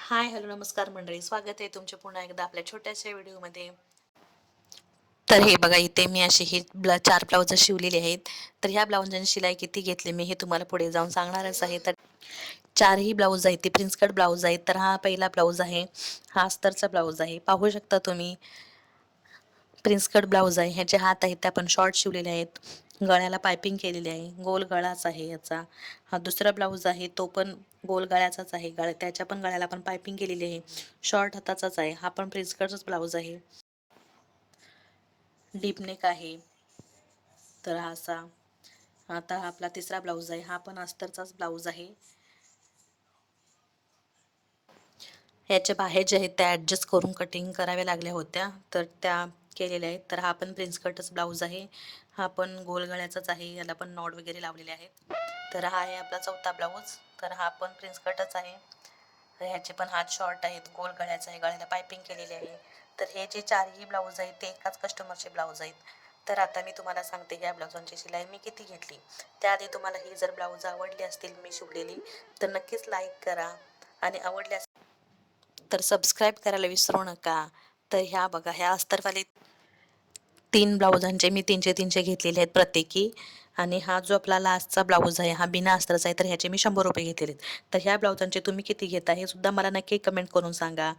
हाय, hello, नमस्कार मंडळी. स्वागत आहे तुमचे पुन्हा एकदा आपल्या छोट्याशा व्हिडिओमध्ये. तर हे बघा, इथे मी अशी ही 4 ब्लाउज शिवलेली आहेत. तर ह्या ब्लाउजांची शिलाई किती घेतली मी हे तुम्हाला पुढे जाऊन सांगणारच आहे. तर 4ही ब्लाउज आहेत ते प्रिन्स कट ब्लाउज आहेत. तर हा पहिला ब्लाउज आहे, हा अस्तरचा ब्लाउज आहे. पाहू शकता तुम्ही प्रिन्स कट ब्लाउज आहे. ह्याचे हात आहेत ते आपण शॉर्ट शिवलेले आहेत. गळ्याला पायपिंग केलेली आहे, गोल गळाच आहे याचा. हा दुसरा ब्लाउज आहे, तो पण गोल गळ्याचाच आहे. त्याच्या पण गळ्याला पण पायपिंग केलेली आहे, शॉर्ट हाताचाच आहे. हा पण प्रिन्स कटच ब्लाउज आहे, डीप नेक आहे. तर हा असा आता हा आपला तिसरा ब्लाउज आहे, हा पण अस्तरचाच ब्लाउज आहे. ह्याच्या बाहेर जे आहेत त्या ॲडजस्ट करून कटिंग कराव्या लागल्या होत्या, तर त्या केलेल्या आहेत. तर हा पण प्रिन्स कटच ब्लाउज आहे, हा पण गोल गळ्याचाच आहे. याला पण नॉट वगैरे लावलेले आहेत. तर हा आहे आपला चौथा ब्लाऊज. तर हा पण प्रिन्स कटच आहे. तर ह्याचे पण हात शॉर्ट आहेत, गोल गळ्याचा आहे, गळ्याला पायपिंग केलेली आहे. तर हे जे 4ही ब्लाऊज आहेत ते एकाच कस्टमरचे ब्लाऊज आहेत. तर आता मी तुम्हाला सांगते ह्या ब्लाउजांची शिलाई मी किती घेतली. त्याआधी तुम्हाला ही जर ब्लाऊज आवडली असतील मी शिवलेली, तर नक्कीच लाईक करा आणि आवडल्यास तर सबस्क्राईब करायला विसरू नका. तर ह्या बघा, ह्या अस्तरवाले 3 ब्लाउजांचे मी 300-300 घेतलेले आहेत प्रत्येकी. आणि हा जो आपला लास्टचा ब्लाऊज आहे हा बिना अस्तरचा आहे, तर ह्याचे मी ₹100 घेतलेले आहेत. तर ह्या ब्लाउजांचे तुम्ही किती घेता हे सुद्धा मला नक्की कमेंट करून सांगा.